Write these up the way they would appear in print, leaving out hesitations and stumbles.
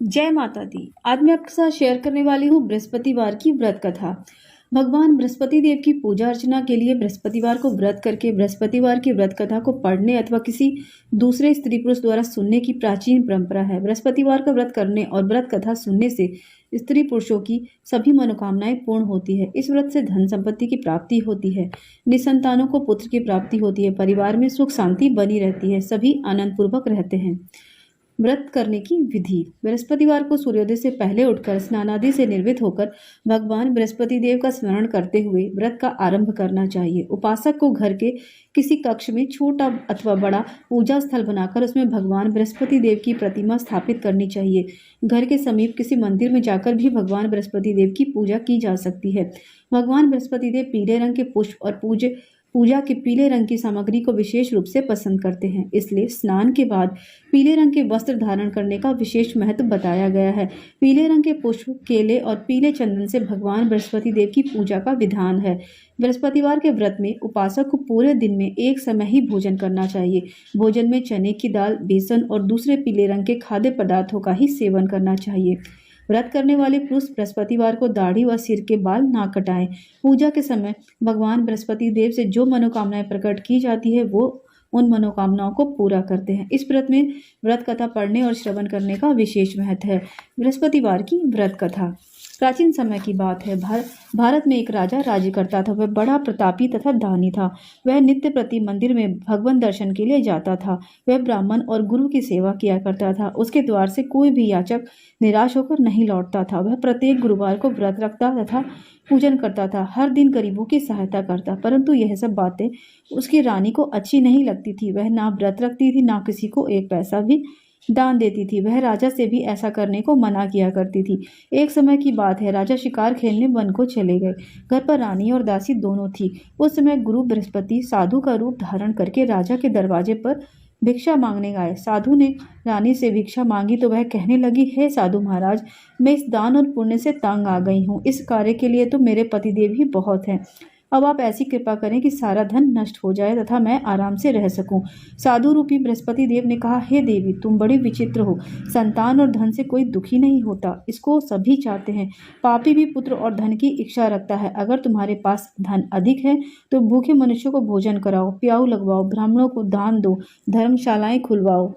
जय माता दी। आज मैं आपके साथ शेयर करने वाली हूँ बृहस्पतिवार की व्रत कथा। भगवान बृहस्पति देव की पूजा अर्चना के लिए बृहस्पतिवार को व्रत करके बृहस्पतिवार की व्रत कथा को पढ़ने अथवा किसी दूसरे स्त्री पुरुष द्वारा सुनने की प्राचीन परंपरा है। बृहस्पतिवार का व्रत करने और व्रत कथा सुनने से स्त्री पुरुषों की सभी मनोकामनाएं पूर्ण होती है। इस व्रत से धन संपत्ति की प्राप्ति होती है, निसंतानों को पुत्र की प्राप्ति होती है, परिवार में सुख शांति बनी रहती है, सभी आनंद पूर्वक रहते हैं। व्रत करने की विधि। बृहस्पतिवार को सूर्योदय से पहले उठकर स्नानादि से निर्वित होकर भगवान बृहस्पति देव का स्मरण करते हुए व्रत का आरंभ करना चाहिए। उपासक को घर के किसी कक्ष में छोटा अथवा बड़ा पूजा स्थल बनाकर उसमें भगवान बृहस्पति देव की प्रतिमा स्थापित करनी चाहिए। घर के समीप किसी मंदिर में जाकर भी भगवान बृहस्पति देव की पूजा की जा सकती है। भगवान बृहस्पति देव पीले रंग के पुष्प और पूजा के पीले रंग की सामग्री को विशेष रूप से पसंद करते हैं, इसलिए स्नान के बाद पीले रंग के वस्त्र धारण करने का विशेष महत्व बताया गया है। पीले रंग के पुष्प, केले और पीले चंदन से भगवान बृहस्पति देव की पूजा का विधान है। बृहस्पतिवार के व्रत में उपासक को पूरे दिन में एक समय ही भोजन करना चाहिए। भोजन में चने की दाल, बेसन और दूसरे पीले रंग के खाद्य पदार्थों का ही सेवन करना चाहिए। व्रत करने वाले पुरुष बृहस्पतिवार को दाढ़ी व सिर के बाल ना कटाएं। पूजा के समय भगवान बृहस्पति देव से जो मनोकामनाएं प्रकट की जाती है वो उन मनोकामनाओं को पूरा करते हैं। इस व्रत में व्रत कथा पढ़ने और श्रवण करने का विशेष महत्व है। बृहस्पतिवार की व्रत कथा। प्राचीन समय की बात है। भारत में एक राजा राज्य करता था। वह बड़ा प्रतापी तथा दानी था। वह नित्य प्रति मंदिर में भगवान दर्शन के लिए जाता था। वह ब्राह्मण और गुरु की सेवा किया करता था। उसके द्वार से कोई भी याचक निराश होकर नहीं लौटता था। वह प्रत्येक गुरुवार को व्रत रखता तथा पूजन करता था। हर दिन गरीबों की सहायता करता, परंतु यह सब बातें उसकी रानी को अच्छी नहीं लगती थी। वह ना व्रत रखती थी, ना किसी को एक पैसा भी दान देती थी। वह राजा से भी ऐसा करने को मना किया करती थी। एक समय की बात है, राजा शिकार खेलने वन को चले गए। घर पर रानी और दासी दोनों थी। उस समय गुरु बृहस्पति साधु का रूप धारण करके राजा के दरवाजे पर भिक्षा मांगने आए। साधु ने रानी से भिक्षा मांगी तो वह कहने लगी, हे साधु महाराज, मैं इस दान और पुण्य से तंग आ गई हूँ। इस कार्य के लिए तो मेरे पतिदेव ही बहुत हैं। अब आप ऐसी कृपा करें कि सारा धन नष्ट हो जाए तथा मैं आराम से रह सकूं। साधु रूपी बृहस्पति देव ने कहा, हे देवी, तुम बड़ी विचित्र हो। संतान और धन से कोई दुखी नहीं होता, इसको सभी चाहते हैं। पापी भी पुत्र और धन की इच्छा रखता है। अगर तुम्हारे पास धन अधिक है तो भूखे मनुष्यों को भोजन कराओ, प्याऊ लगवाओ, ब्राह्मणों को दान दो, धर्मशालाएं खुलवाओ,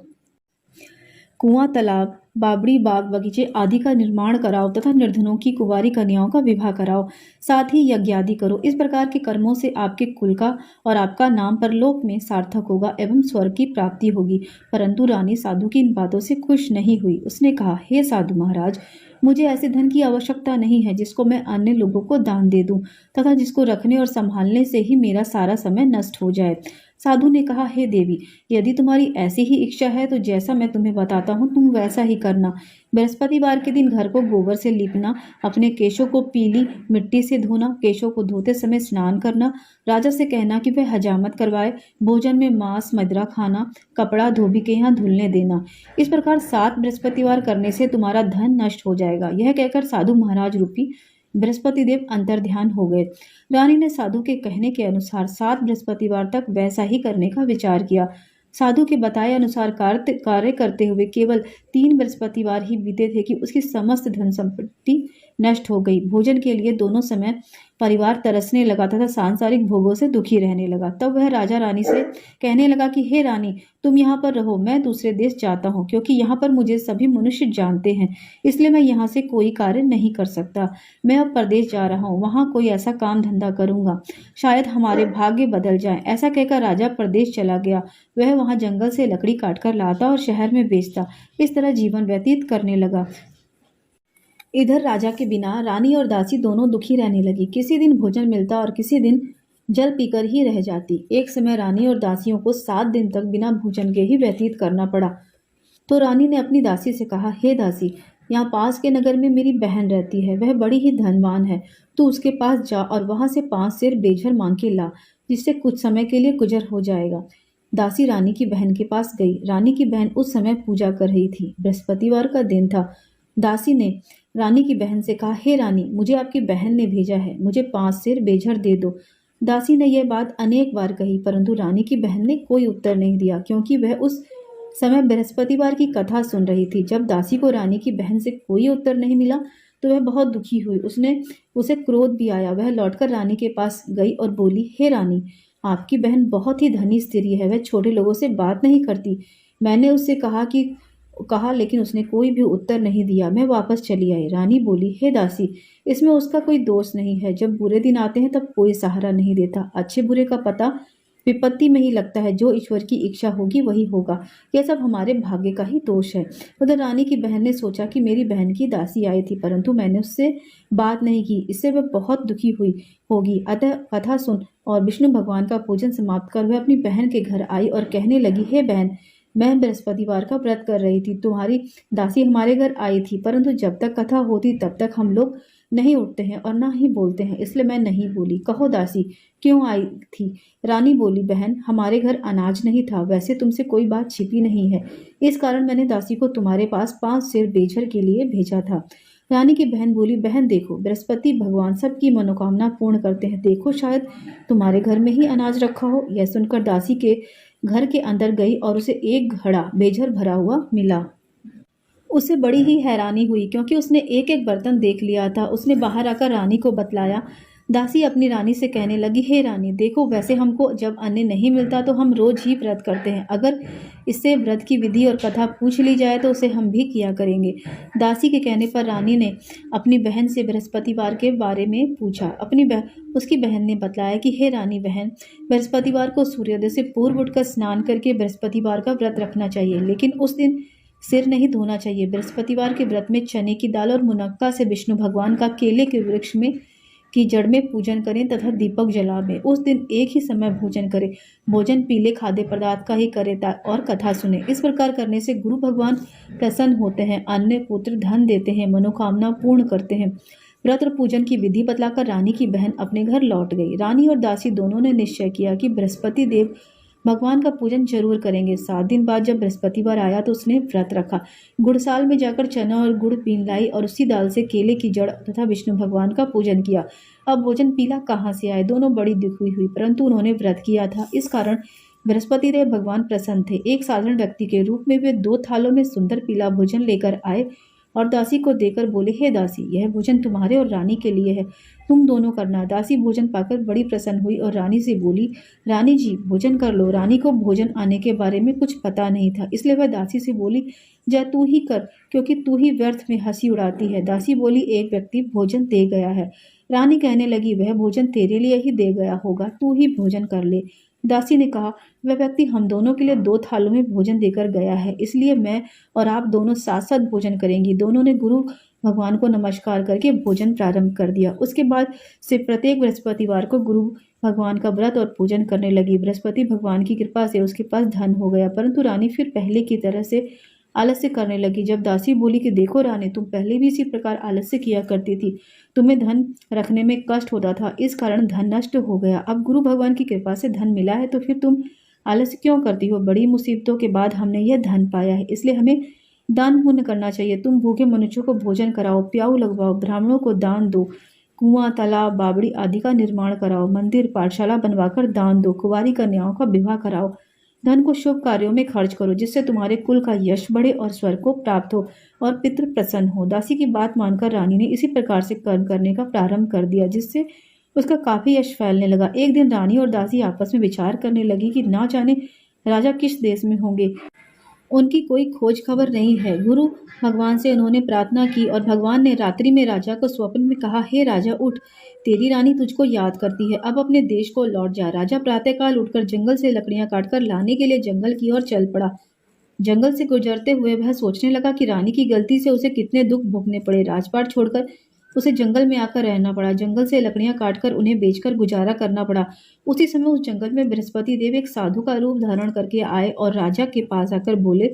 कुआं, तालाब, बावड़ी, बाग, बगीचे आदि का निर्माण कराओ तथा निर्धनों की कुंवारी कन्याओं का विवाह कराओ। साथ ही यज्ञ आदि करो। इस प्रकार के कर्मों से आपके कुल का और आपका नाम परलोक में सार्थक होगा एवं स्वर्ग की प्राप्ति होगी। परंतु रानी साधु की इन बातों से खुश नहीं हुई। उसने कहा, हे साधु महाराज, मुझे ऐसे धन की आवश्यकता नहीं है जिसको मैं अन्य लोगों को दान दे दूं तथा जिसको रखने और संभालने से ही मेरा सारा समय नष्ट हो जाए। साधु ने कहा, हे देवी, यदि तुम्हारी ऐसी ही इच्छा है तो जैसा मैं तुम्हें बताता हूँ तुम वैसा ही करना। बृहस्पतिवार के दिन घर को गोबर से लीपना, अपने केशों को पीली मिट्टी से धोना, केशों को धोते समय स्नान करना, राजा से कहना कि वह हजामत करवाए, भोजन में मांस मदिरा खाना, कपड़ा धोबी के यहाँ धुलने देना। इस प्रकार 7 बृहस्पतिवार करने से तुम्हारा धन नष्ट हो जाएगा। यह कहकर साधु महाराज रूपी बृहस्पति देव अंतर्ध्यान हो गए। रानी ने साधु के कहने के अनुसार 7 बृहस्पतिवार तक वैसा ही करने का विचार किया। साधु के बताए अनुसार कार्य करते हुए केवल 3 बृहस्पतिवार ही बीते थे कि उसकी समस्त धन संपत्ति नष्ट हो गई। भोजन के लिए दोनों समय परिवार तरसने लगा तथा सांसारिक भोगों से दुखी रहने लगा। तब वह राजा रानी से कहने लगा कि हे रानी, तुम यहाँ पर रहो, मैं दूसरे देश जाता हूँ, क्योंकि यहाँ पर मुझे सभी मनुष्य जानते हैं, इसलिए मैं यहाँ से कोई कार्य नहीं कर सकता। मैं अब परदेश जा रहा हूँ, वहाँ कोई ऐसा काम धंधा करूंगा, शायद हमारे भाग्य बदल जाए। ऐसा कहकर राजा परदेश चला गया। वह वहाँ जंगल से लकड़ी काटकर लाता और शहर में बेचता। इस तरह जीवन व्यतीत करने लगा। इधर राजा के बिना रानी और दासी दोनों दुखी रहने लगी। किसी दिन भोजन मिलता और किसी दिन जल पीकर ही रह जाती। एक समय रानी और दासियों को 7 दिन तक बिना भोजन के ही व्यतीत करना पड़ा। तो रानी ने अपनी दासी से कहा, हे दासी, यहाँ पास के नगर में मेरी बहन रहती है, वह बड़ी ही धनवान है। तू उसके पास जा और वहां से 5 सेर बेझर मांग के ला, जिससे कुछ समय के लिए गुजर हो जाएगा। दासी रानी की बहन के पास गई। रानी की बहन उस समय पूजा कर रही थी। बृहस्पतिवार का दिन था। दासी ने रानी की बहन से कहा, हे रानी, मुझे आपकी बहन ने भेजा है, मुझे 5 सेर बेझर दे दो। दासी ने यह बात अनेक बार कही, परंतु रानी की बहन ने कोई उत्तर नहीं दिया, क्योंकि वह उस समय बृहस्पतिवार की कथा सुन रही थी। जब दासी को रानी की बहन से कोई उत्तर नहीं मिला तो वह बहुत दुखी हुई। उसे क्रोध भी आया। वह लौटकर रानी के पास गई और बोली, हे रानी, आपकी बहन बहुत ही धनी स्त्री है। वह छोटे लोगों से बात नहीं करती। मैंने उससे कहा लेकिन उसने कोई भी उत्तर नहीं दिया। मैं वापस चली आई। रानी बोली, हे दासी, इसमें उसका कोई दोष नहीं है। जब बुरे दिन आते हैं तब कोई सहारा नहीं देता। अच्छे बुरे का पता विपत्ति में ही लगता है। जो ईश्वर की इच्छा होगी वही होगा। यह सब हमारे भाग्य का ही दोष है। उधर रानी की बहन ने सोचा कि मेरी बहन की दासी आई थी, परंतु मैंने उससे बात नहीं की। इससे वह बहुत दुखी हुई होगी। अतः कथा सुन और विष्णु भगवान का पूजन समाप्त कर वह अपनी बहन के घर आई और कहने लगी, हे बहन, मैं बृहस्पतिवार का व्रत कर रही थी। तुम्हारी दासी हमारे घर आई थी, परंतु जब तक कथा होती तब तक हम लोग नहीं उठते हैं और ना ही बोलते हैं, इसलिए मैं नहीं बोली। कहो दासी, क्यों आई थी? रानी बोली, बहन, हमारे घर अनाज नहीं था। वैसे तुमसे कोई बात छिपी नहीं है। इस कारण मैंने दासी को तुम्हारे पास 5 सेर बेचर के लिए भेजा था। रानी की बहन बोली, बहन देखो, बृहस्पति भगवान सबकी मनोकामना पूर्ण करते हैं। देखो, शायद तुम्हारे घर में ही अनाज रखा हो। यह सुनकर दासी के घर के अंदर गई और उसे एक घड़ा बेझर भरा हुआ मिला। उसे बड़ी ही हैरानी हुई क्योंकि उसने एक एक बर्तन देख लिया था। उसने बाहर आकर रानी को बतलाया। दासी अपनी रानी से कहने लगी, हे रानी, देखो, वैसे हमको जब अन्न नहीं मिलता तो हम रोज ही व्रत करते हैं। अगर इससे व्रत की विधि और कथा पूछ ली जाए तो उसे हम भी किया करेंगे। दासी के कहने पर रानी ने अपनी बहन से बृहस्पतिवार के बारे में पूछा। उसकी बहन ने बतलाया कि हे रानी बहन, बृहस्पतिवार को सूर्योदय से पूर्व उठकर स्नान करके बृहस्पतिवार का व्रत रखना चाहिए, लेकिन उस दिन सिर नहीं धोना चाहिए। बृहस्पतिवार के व्रत में चने की दाल और मुनक्का से विष्णु भगवान का केले के वृक्ष में की जड़ में पूजन करें तथा दीपक जलावें। उस दिन एक ही समय भोजन करें। भोजन पीले खाद्य पदार्थ का ही करें और कथा सुने। इस प्रकार करने से गुरु भगवान प्रसन्न होते हैं, अन्न पुत्र धन देते हैं, मनोकामना पूर्ण करते हैं। व्रत और पूजन की विधि बतलाकर रानी की बहन अपने घर लौट गई। रानी और दासी दोनों ने निश्चय किया कि बृहस्पति देव भगवान का पूजन जरूर करेंगे। 7 दिन बाद जब बृहस्पतिवार आया तो उसने व्रत रखा। गुड़साल में जाकर चना और गुड़ पीन लाई और उसी दाल से केले की जड़ तथा विष्णु भगवान का पूजन किया। अब भोजन पीला कहाँ से आए? दोनों बड़ी दुखी हुई, परंतु उन्होंने व्रत किया था, इस कारण बृहस्पति देव भगवान प्रसन्न थे। एक साधारण व्यक्ति के रूप में वे 2 थालों में सुंदर पीला भोजन लेकर आए और दासी को देकर बोले, हे दासी, यह भोजन तुम्हारे और रानी के लिए है, तुम दोनों करना। दासी भोजन पाकर बड़ी प्रसन्न हुई और रानी से बोली, रानी जी, भोजन कर लो। रानी को भोजन आने के बारे में कुछ पता नहीं था, इसलिए वह दासी से बोली, जा तू ही कर, क्योंकि तू ही व्यर्थ में हंसी उड़ाती है। दासी बोली, एक व्यक्ति भोजन दे गया है। रानी कहने लगी, वह भोजन तेरे लिए ही दे गया होगा, तू ही भोजन कर ले। दासी ने कहा, वह व्यक्ति हम दोनों के लिए 2 थालों में भोजन देकर गया है, इसलिए मैं और आप दोनों साथ साथ भोजन करेंगी। दोनों ने गुरु भगवान को नमस्कार करके भोजन प्रारंभ कर दिया। उसके बाद से प्रत्येक बृहस्पतिवार को गुरु भगवान का व्रत और पूजन करने लगी। बृहस्पति भगवान की कृपा से उसके पास धन हो गया, परंतु रानी फिर पहले की तरह से आलस्य करने लगी। जब दासी बोली कि देखो रानी, तुम पहले भी इसी प्रकार आलस्य किया करती थी, तुम्हें धन रखने में कष्ट होता था, इस कारण धन नष्ट हो गया। अब गुरु भगवान की कृपा से धन मिला है तो फिर तुम आलस्य क्यों करती हो? बड़ी मुसीबतों के बाद हमने यह धन पाया है, इसलिए हमें दान पुण्य करना चाहिए। तुम भूखे मनुष्यों को भोजन कराओ, प्याऊ लगवाओ, ब्राह्मणों को दान दो, कुआं, तालाब, बावड़ी आदि का निर्माण कराओ, मंदिर पाठशाला बनवाकर दान दो, कुंवारी कन्याओं का विवाह कराओ। धन को शुभ कार्यों में खर्च करो, जिससे तुम्हारे कुल का यश बढ़े और स्वर्ग को प्राप्त हो और पितृ प्रसन्न हो। दासी की बात मानकर रानी ने इसी प्रकार से कर्म करने का प्रारंभ कर दिया, जिससे उसका काफी यश फैलने लगा। एक दिन रानी और दासी आपस में विचार करने लगी कि ना जाने राजा किस देश में होंगे, उनकी कोई खोज खबर नहीं है। गुरु भगवान से उन्होंने प्रार्थना की और भगवान ने रात्रि में राजा को स्वप्न में कहा, हे राजा, उठ, तेरी रानी तुझको याद करती है, अब अपने देश को लौट जा। राजा प्रातःकाल उठकर जंगल से लकड़ियां काटकर लाने के लिए जंगल की ओर चल पड़ा। जंगल से गुजरते हुए वह सोचने लगा कि रानी की गलती से उसे कितने दुख भोगने पड़े। राजपाट छोड़कर उसे जंगल में आकर रहना पड़ा। जंगल से लकड़ियां काटकर उन्हें बेचकर गुजारा करना पड़ा। उसी समय उस जंगल में बृहस्पति देव एक साधु का रूप धारण करके आए और राजा के पास आकर बोले,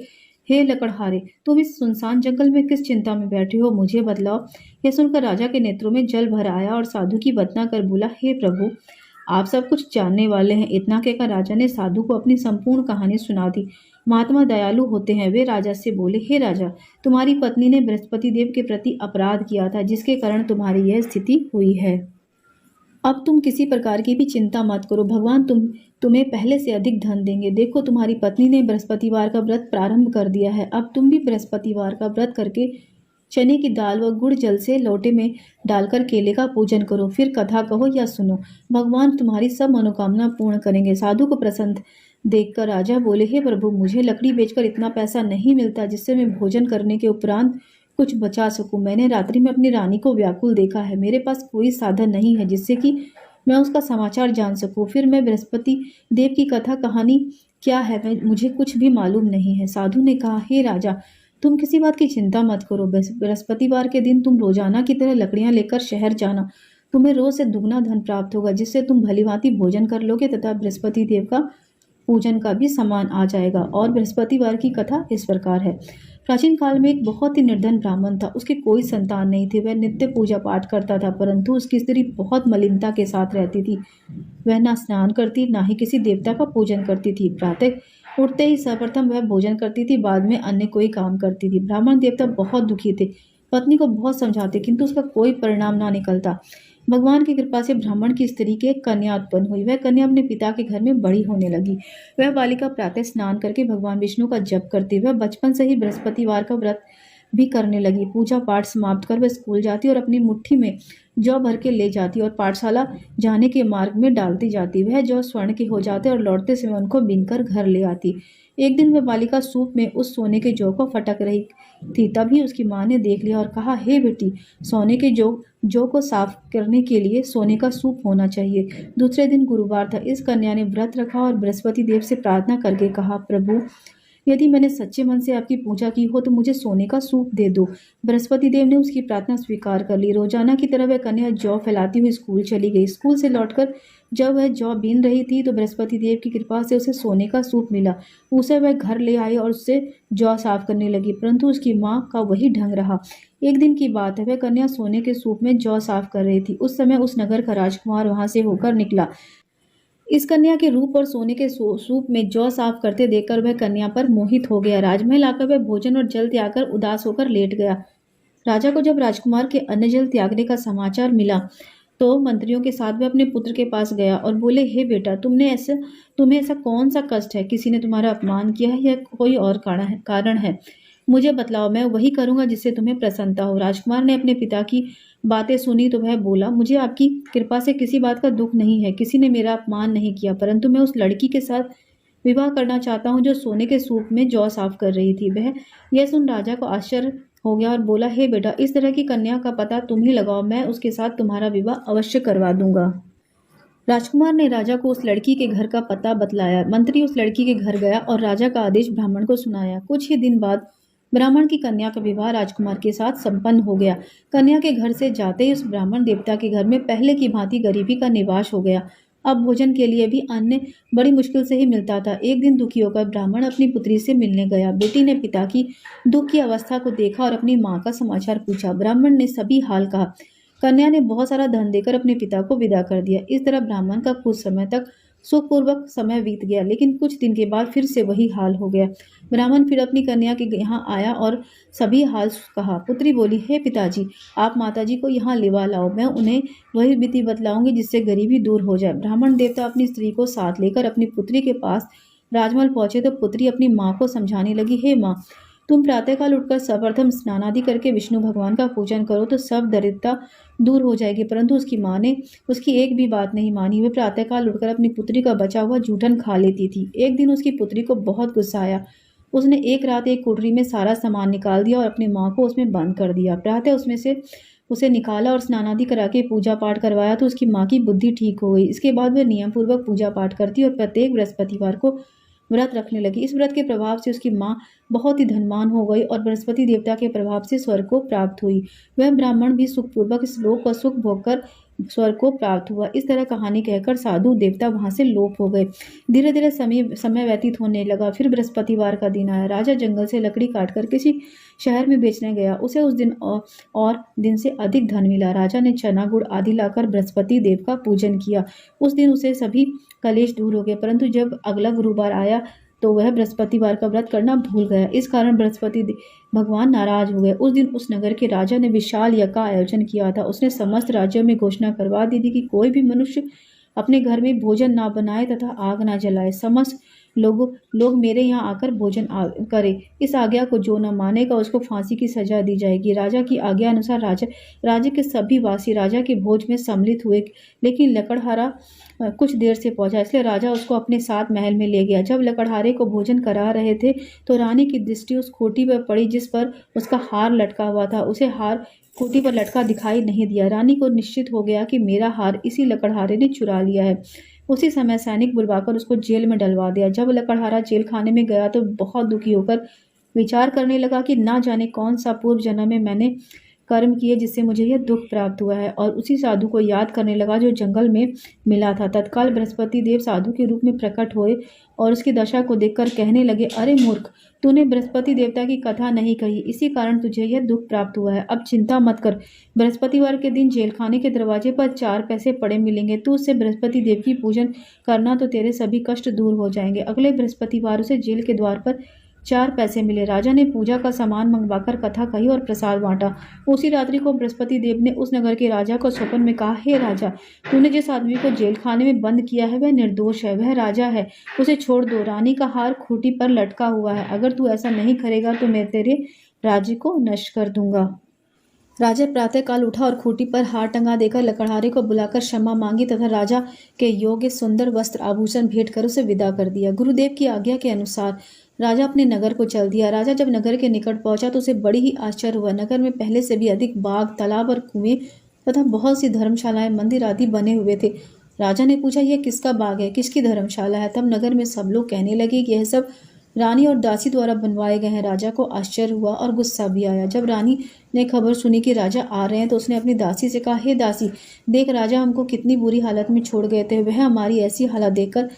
हे लकड़हारे, तुम इस सुनसान जंगल में किस चिंता में बैठे हो, मुझे बतलाओ। यह सुनकर राजा के नेत्रों में जल भर आया और साधु की वंदना कर बोला, हे प्रभु, आप सब कुछ जानने वाले हैं। इतना कहकर राजा ने साधु को अपनी संपूर्ण कहानी सुना दी। महात्मा दयालु होते हैं। वे राजा से बोले, हे राजा, तुम्हारी पत्नी ने बृहस्पति देव के प्रति अपराध किया था, जिसके कारण तुम्हारी यह स्थिति हुई है। अब तुम किसी प्रकार की भी चिंता मत करो, भगवान तुम्हें पहले से अधिक धन देंगे। देखो तुम्हारी पत्नी ने बृहस्पतिवार का व्रत प्रारंभ कर दिया है। अब तुम भी बृहस्पतिवार का व्रत करके चने की दाल व गुड़ जल से लोटे में डालकर केले का पूजन करो, फिर कथा कहो या सुनो। भगवान तुम्हारी सब मनोकामना पूर्ण करेंगे। साधु को प्रसन्न देखकर राजा बोले, हे प्रभु, मुझे लकड़ी बेचकर इतना पैसा नहीं मिलता जिससे मैं भोजन करने के उपरांत कुछ बचा सकूं। मैंने रात्रि में अपनी रानी को व्याकुल देखा है। मेरे पास कोई साधन नहीं है जिससे कि मैं उसका समाचार जान सकूं। फिर मैं बृहस्पति देव की कथा कहानी क्या है मुझे कुछ भी मालूम नहीं है। साधु ने कहा, हे राजा, तुम किसी बात की चिंता मत करो। बृहस्पतिवार के दिन तुम रोजाना की तरह लकड़ियां लेकर शहर जाना। तुम्हें रोज से दुगना धन प्राप्त होगा जिससे तुम भलीभांति भोजन कर लोगे तथा बृहस्पति देव का पूजन का भी सामान आ जाएगा। और बृहस्पतिवार की कथा इस प्रकार है। प्राचीन काल में एक बहुत ही निर्धन ब्राह्मण था। उसके कोई संतान नहीं थे। वह नित्य पूजा पाठ करता था, परंतु उसकी स्त्री बहुत मलिनता के साथ रहती थी। वह ना स्नान करती, ना ही किसी देवता का पूजन करती थी। प्रातः उठते ही सर्वप्रथम वह भोजन करती थी, बाद में अन्य कोई काम करती थी। ब्राह्मण देवता बहुत दुखी थे। पत्नी को बहुत समझाते किंतु उसका कोई परिणाम ना निकलता। भगवान की कृपा से ब्राह्मण की स्त्री के कन्या उत्पन्न हुई। वह कन्या अपने पिता के घर में बड़ी होने लगी। वह बालिका प्रातः स्नान करके भगवान विष्णु का जप करती। वह बचपन से ही बृहस्पतिवार का व्रत भी करने लगी। पूजा पाठ समाप्त कर वह स्कूल जाती और अपनी मुट्ठी में जौ भर के ले जाती और पाठशाला जाने के मार्ग में डालती जाती। वह जौ स्वर्ण के हो जाते और लौटते समय उनको बीनकर घर ले आती। एक दिन वह बालिका सूप में उस सोने के जौ को फटक रही थी। तभी उसकी माँ ने देख लिया और कहा, हे बेटी, सोने के जौ को साफ करने के लिए सोने का सूप होना चाहिए। दूसरे दिन गुरुवार था। इस कन्या ने व्रत रखा और बृहस्पति देव से प्रार्थना करके कहा, प्रभु, यदि मैंने सच्चे मन से आपकी पूजा की हो तो मुझे सोने का सूप दे दो। बृहस्पति देव ने उसकी प्रार्थना स्वीकार कर ली। रोजाना की तरह वह कन्या जौ फैलाती हुई स्कूल चली गई। स्कूल से लौटकर जब वह जौ बीन रही थी तो बृहस्पति देव की कृपा से उसे सोने का सूप मिला। उसे वह घर ले आई और उससे जौ साफ करने लगी, परंतु उसकी माँ का वही ढंग रहा। एक दिन की बात है, वह कन्या सोने के सूप में जौ साफ कर रही थी। उस समय उस नगर का राजकुमार वहां से होकर निकला। इस कन्या के रूप और सोने के सूप में जौ साफ करते देखकर वह कन्या पर मोहित हो गया। राजमहल आकर वह भोजन और जल त्याग कर उदास होकर लेट गया। राजा को जब राजकुमार के अन्न जल त्यागने का समाचार मिला तो मंत्रियों के साथ वह अपने पुत्र के पास गया और बोले, हे बेटा, तुम्हें ऐसा कौन सा कष्ट है? किसी ने तुम्हारा अपमान किया है या कोई और कारण है? मुझे बतलाओ, मैं वही करूंगा जिससे तुम्हें प्रसन्नता हो। राजकुमार ने अपने पिता की बातें सुनी तो वह बोला, मुझे आपकी कृपा से किसी बात का दुख नहीं है। किसी ने मेरा अपमान नहीं किया, परंतु मैं उस लड़की के साथ विवाह करना चाहता हूँ जो सोने के सूप में जौ साफ कर रही थी। वह यह सुन राजा को आश्चर्य हो गया और बोला, हे बेटा, इस तरह की कन्या का पता तुम ही लगाओ, मैं उसके साथ तुम्हारा विवाह अवश्य करवा दूंगा। राजकुमार ने राजा को उस लड़की के घर का पता बतलाया। मंत्री उस लड़की के घर गया और राजा का आदेश ब्राह्मण को सुनाया। कुछ ही दिन बाद ब्राह्मण की कन्या का विवाह राजकुमार के साथ संपन्न हो गया। कन्या के घर से जाते ही उस ब्राह्मण देवता के घर में पहले की भांति गरीबी का निवास हो गया। अब भोजन के लिए भी अन्न बड़ी मुश्किल से ही मिलता था। एक दिन दुखी होकर ब्राह्मण अपनी पुत्री से मिलने गया। बेटी ने पिता की दुख की अवस्था को देखा और अपनी माँ का समाचार पूछा। ब्राह्मण ने सभी हाल कहा। कन्या ने बहुत सारा धन देकर अपने पिता को विदा कर दिया। इस तरह ब्राह्मण का कुछ समय तक सुखपूर्वक समय बीत गया, लेकिन कुछ दिन के बाद फिर से वही हाल हो गया। ब्राह्मण फिर अपनी कन्या के यहाँ आया और सभी हाल कहा। पुत्री बोली, हे पिताजी, आप माताजी को यहाँ लिवा लाओ, मैं उन्हें वही विधि बतलाऊंगी जिससे गरीबी दूर हो जाए। ब्राह्मण देवता अपनी स्त्री को साथ लेकर अपनी पुत्री के पास राजमहल पहुंचे तो पुत्री अपनी माँ को समझाने लगी, हे माँ, तुम प्रातःकाल उठकर सर्वप्रथम स्नान आदि करके विष्णु भगवान का पूजन करो तो सब दरिद्रता दूर हो जाएगी। परंतु उसकी माँ ने उसकी एक भी बात नहीं मानी। वह प्रातःकाल उठकर अपनी पुत्री का बचा हुआ जूठन खा लेती थी। एक दिन उसकी पुत्री को बहुत गुस्सा आया। उसने एक रात एक कोठरी में सारा सामान निकाल दिया और अपनी माँ को उसमें बंद कर दिया। प्रातः उसमें से उसे निकाला और स्नान आदि करा के पूजा पाठ करवाया तो उसकी माँ की बुद्धि ठीक हो गई। इसके बाद वह नियम पूर्वक पूजा पाठ करती और प्रत्येक बृहस्पतिवार को व्रत रखने लगी। इस व्रत के प्रभाव से उसकी माँ बहुत ही धनवान हो गई और बृहस्पति देवता के प्रभाव से स्वर्ग को प्राप्त हुई। वह ब्राह्मण भी सुखपूर्वक इस लोक का सुख भोगकर स्वर्ग को प्राप्त हुआ। इस तरह कहानी कहकर साधु देवता वहां से लोप हो गए। धीरे धीरे समय व्यतीत होने लगा। फिर बृहस्पतिवार का दिन आया। राजा जंगल से लकड़ी काटकर किसी शहर में बेचने गया। उसे उस दिन और दिन से अधिक धन मिला। राजा ने चना गुड़ आदि लाकर बृहस्पति देव का पूजन किया। उस दिन उसे सभी कलेश दूर हो गए। परंतु जब अगला गुरुवार आया तो वह बृहस्पतिवार का व्रत करना भूल गया। इस कारण भगवान नाराज हो गए। उस दिन उस नगर के राजा ने विशाल यज्ञ का आयोजन किया था। उसने समस्त राज्यों में घोषणा करवा दी थी कि कोई भी मनुष्य अपने घर में भोजन ना बनाए तथा आग ना जलाए। समस्त लोग मेरे यहाँ आकर भोजन करे। इस आज्ञा को जो न मानेगा उसको फांसी की सजा दी जाएगी। राजा की आज्ञा अनुसार राज्य के सभी वासी राजा के भोज में सम्मिलित हुए, लेकिन लकड़हारा कुछ देर से पहुंचा, इसलिए राजा उसको अपने साथ महल में ले गया। जब लकड़हारे को भोजन करा रहे थे तो रानी की दृष्टि उस खोटी पर पड़ी जिस पर उसका हार लटका हुआ था। उसे हार खूंटी पर लटका दिखाई नहीं दिया। रानी को निश्चित हो गया कि मेरा हार इसी लकड़हारे ने चुरा लिया है। उसी समय सैनिक बुलवाकर उसको जेल में डलवा दिया। जब लकड़हारा जेल खाने में गया तो बहुत दुखी होकर विचार करने लगा कि ना जाने कौन सा पूर्व जन्म में मैंने कर्म किए जिससे मुझे यह दुख प्राप्त हुआ है, और उसी साधु को याद करने लगा जो जंगल में मिला था। तत्काल बृहस्पति देव साधु के रूप में प्रकट हुए और उसकी दशा को देखकर कहने लगे, अरे मूर्ख, तूने बृहस्पति देवता की कथा नहीं कही, इसी कारण तुझे यह दुख प्राप्त हुआ है। अब चिंता मत कर, बृहस्पतिवार के दिन जेल खाने के दरवाजे पर 4 पैसे पड़े मिलेंगे। तू उससे बृहस्पति देव की पूजन करना तो तेरे सभी कष्ट दूर हो जाएंगे। अगले बृहस्पतिवार उसे जेल के द्वार पर 4 पैसे मिले। राजा ने पूजा का सामान मंगवाकर कथा कही और प्रसाद बांटा। उसी रात्रि को बृहस्पति देव ने उस नगर के राजा को स्वप्न में कहा, हे राजा, तूने जिस आदमी को जेल खाने में बंद किया है वह निर्दोष है, वह राजा है, उसे छोड़ दो। रानी का हार खूंटी पर लटका हुआ है। अगर तू ऐसा नहीं करेगा तो मैं तेरे राज्य को नष्ट कर दूंगा। राजा प्रातःकाल उठा और खूंटी पर हार टंगा देकर लकड़हारे को बुलाकर क्षमा मांगी तथा राजा के योग्य सुंदर वस्त्र आभूषण भेंट कर उसे विदा कर दिया। गुरुदेव की आज्ञा के अनुसार राजा अपने नगर को चल दिया। राजा जब नगर के निकट पहुंचा तो उसे बड़ी ही आश्चर्य हुआ। नगर में पहले से भी अधिक बाग, तालाब और कुएं तथा बहुत सी धर्मशालाएं, मंदिर आदि बने हुए थे। राजा ने पूछा, यह किसका बाग है, किसकी धर्मशाला है? तब नगर में सब लोग कहने लगे कि यह सब रानी और दासी द्वारा बनवाए गए हैं। राजा को आश्चर्य हुआ और गुस्सा भी आया। जब रानी ने खबर सुनी कि राजा आ रहे हैं तो उसने अपनी दासी से कहा, हे दासी, देख राजा हमको कितनी बुरी हालत में छोड़ गए थे, वह हमारी ऐसी हालत देखकर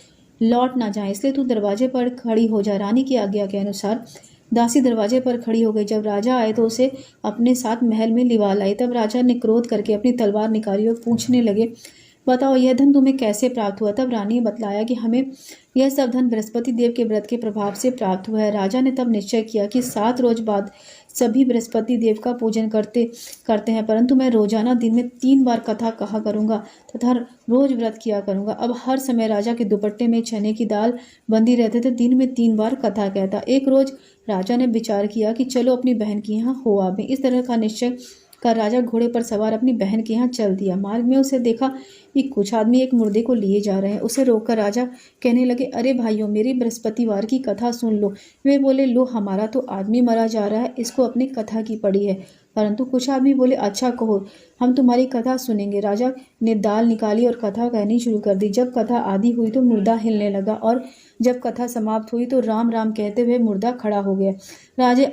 लौट ना जाए, इसलिए तू दरवाजे पर खड़ी हो जा। रानी की आज्ञा के अनुसार दासी दरवाजे पर खड़ी हो गई। जब राजा आए तो उसे अपने साथ महल में लिवा लाई। तब राजा ने क्रोध करके अपनी तलवार निकाली और पूछने लगे, बताओ यह धन तुम्हें कैसे प्राप्त हुआ? तब रानी ने बतलाया कि हमें यह सब धन बृहस्पति देव के व्रत के प्रभाव से प्राप्त हुआ है। राजा ने तब निश्चय किया कि 7 रोज बाद सभी बृहस्पति देव का पूजन करते हैं, परंतु मैं रोजाना दिन में 3 बार कथा कहा करूंगा तथा रोज व्रत किया करूंगा। अब हर समय राजा के दुपट्टे में चने की दाल बंदी रहते थे। दिन में 3 बार कथा कहता। एक रोज राजा ने विचार किया कि चलो अपनी बहन के यहाँ हो आवे। इस तरह का निश्चय कर राजा घोड़े पर सवार अपनी बहन के यहाँ चल दिया। मार्ग में उसे देखा कि कुछ आदमी एक मुर्दे को लिए जा रहे हैं। उसे रोककर राजा कहने लगे, अरे भाइयों, मेरी बृहस्पतिवार की कथा सुन लो। वे बोले, लो, हमारा तो आदमी मरा जा रहा है, इसको अपनी कथा की पड़ी है। परंतु कुछ आदमी बोले, अच्छा कहो, हम तुम्हारी कथा सुनेंगे। राजा ने दाल निकाली और कथा कहनी शुरू कर दी। जब कथा आधी हुई तो मुर्दा हिलने लगा और जब कथा समाप्त हुई तो राम राम कहते हुए मुर्दा खड़ा हो गया।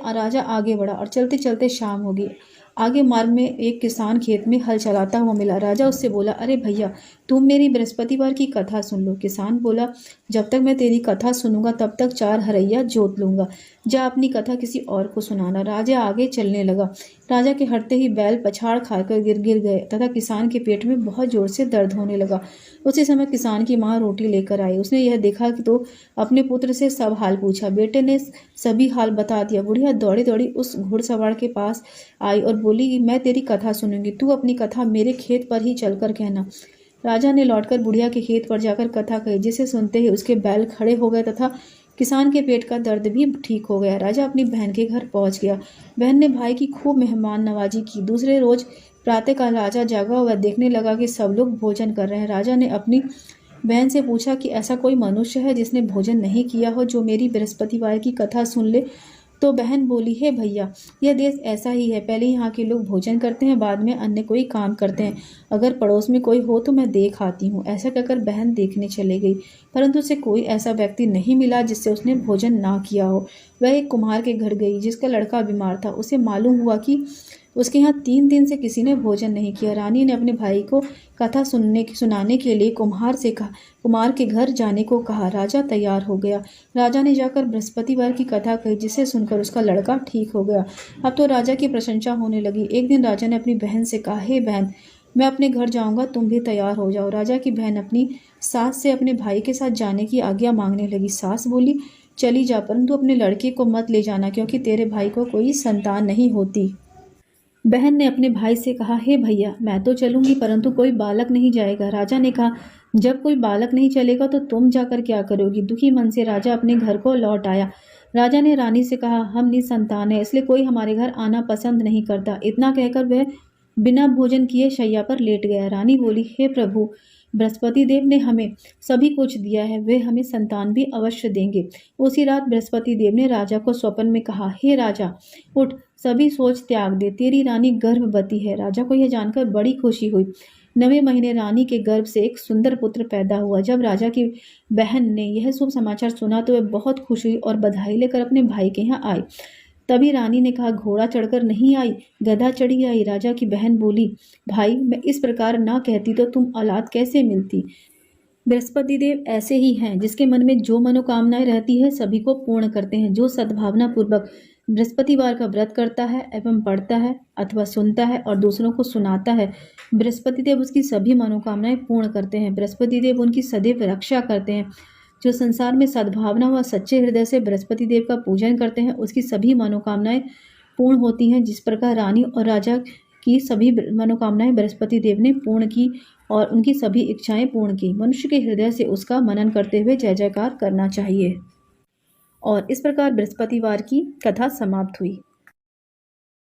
राजा आगे बढ़ा और चलते चलते शाम हो गई। आगे मार्ग में एक किसान खेत में हल चलाता हुआ मिला। राजा उससे बोला, अरे भैया, तुम मेरी बृहस्पतिवार की कथा सुन लो। किसान बोला, जब तक मैं तेरी कथा सुनूंगा तब तक 4 हरैया जोत लूंगा। जा अपनी कथा किसी और को सुनाना। राजा आगे चलने लगा। राजा के हटते ही बैल पछाड़ खाकर गिर गए तथा किसान के पेट में बहुत जोर से दर्द होने लगा। उसी समय किसान की माँ रोटी लेकर आई। उसने यह देखा कि तो अपने पुत्र से सब हाल पूछा। बेटे ने सभी हाल बता दिया। बुढ़िया दौड़ी दौड़ी उस घुड़सवार के पास आई और बोली, मैं तेरी कथा सुनूंगी, तू अपनी कथा मेरे खेत पर ही चलकर कहना। राजा ने लौटकर बुढ़िया के खेत पर जाकर कथा कही, जिसे सुनते ही उसके बैल खड़े हो गए तथा किसान के पेट का दर्द भी ठीक हो गया। राजा अपनी बहन के घर पहुंच गया। बहन ने भाई की खूब मेहमान नवाजी की। दूसरे रोज प्रातःकाल राजा जागा हुआ देखने लगा कि सब लोग भोजन कर रहे हैं। राजा ने अपनी बहन से पूछा कि ऐसा कोई मनुष्य है जिसने भोजन नहीं किया हो, जो मेरी बृहस्पतिवार की कथा सुन ले। तो बहन बोली, हे भैया, यह देश ऐसा ही है, पहले यहाँ के लोग भोजन करते हैं, बाद में अन्य कोई काम करते हैं। अगर पड़ोस में कोई हो तो मैं देख आती हूँ। ऐसा कहकर बहन देखने चले गई, परंतु उसे कोई ऐसा व्यक्ति नहीं मिला जिससे उसने भोजन ना किया हो। वह एक कुम्हार के घर गई जिसका लड़का बीमार था। उसे मालूम हुआ कि उसके यहाँ 3 दिन से किसी ने भोजन नहीं किया। रानी ने अपने भाई को कथा सुनाने के लिए कुमार के घर जाने को कहा। राजा तैयार हो गया। राजा ने जाकर बृहस्पतिवार की कथा कही, जिसे सुनकर उसका लड़का ठीक हो गया। अब तो राजा की प्रशंसा होने लगी। एक दिन राजा ने अपनी बहन से कहा, हे बहन, मैं अपने घर जाऊंगा, तुम भी तैयार हो जाओ। राजा की बहन अपनी सास से अपने भाई के साथ जाने की आज्ञा मांगने लगी। सास बोली, चली जा, परंतु अपने लड़के को मत ले जाना, क्योंकि तेरे भाई को कोई संतान नहीं होती। बहन ने अपने भाई से कहा, हे भैया, मैं तो चलूंगी, परंतु कोई बालक नहीं जाएगा। राजा ने कहा, जब कोई बालक नहीं चलेगा तो तुम जाकर क्या करोगी? दुखी मन से राजा अपने घर को लौट आया। राजा ने रानी से कहा, हम निसंतान है, इसलिए कोई हमारे घर आना पसंद नहीं करता। इतना कहकर वह बिना भोजन किए शैया पर लेट गया। रानी बोली, हे प्रभु, बृहस्पति देव ने हमें सभी कुछ दिया है, वे हमें संतान भी अवश्य देंगे। उसी रात बृहस्पति देव ने राजा को स्वप्न में कहा, हे राजा, उठ, सभी सोच त्याग दे, तेरी रानी गर्भवती है। राजा को यह जानकर बड़ी खुशी हुई। 9वें महीने रानी के गर्भ से एक सुंदर पुत्र पैदा हुआ। जब राजा की बहन ने यह शुभ समाचार सुना तो वह बहुत खुश हुई और बधाई लेकर अपने भाई के यहाँ आई। तभी रानी ने कहा, घोड़ा चढ़कर नहीं आई, गधा चढ़ी आई। राजा की बहन बोली, भाई, मैं इस प्रकार ना कहती तो तुम औलाद कैसे मिलती? बृहस्पति देव ऐसे ही हैं, जिसके मन में जो मनोकामनाएं रहती है सभी को पूर्ण करते हैं। जो सद्भावना पूर्वक बृहस्पतिवार का व्रत करता है एवं पढ़ता है अथवा सुनता है और दूसरों को सुनाता है, बृहस्पति देव उसकी सभी मनोकामनाएं पूर्ण करते हैं। बृहस्पति देव उनकी सदैव रक्षा करते हैं। जो संसार में सद्भावना व सच्चे हृदय से बृहस्पति देव का पूजन करते हैं, उसकी सभी मनोकामनाएं पूर्ण होती हैं। जिस प्रकार रानी और राजा की सभी मनोकामनाएं बृहस्पति देव ने पूर्ण की और उनकी सभी इच्छाएं पूर्ण की। मनुष्य के हृदय से उसका मनन करते हुए जय जयकार करना चाहिए। और इस प्रकार बृहस्पतिवार की कथा समाप्त हुई।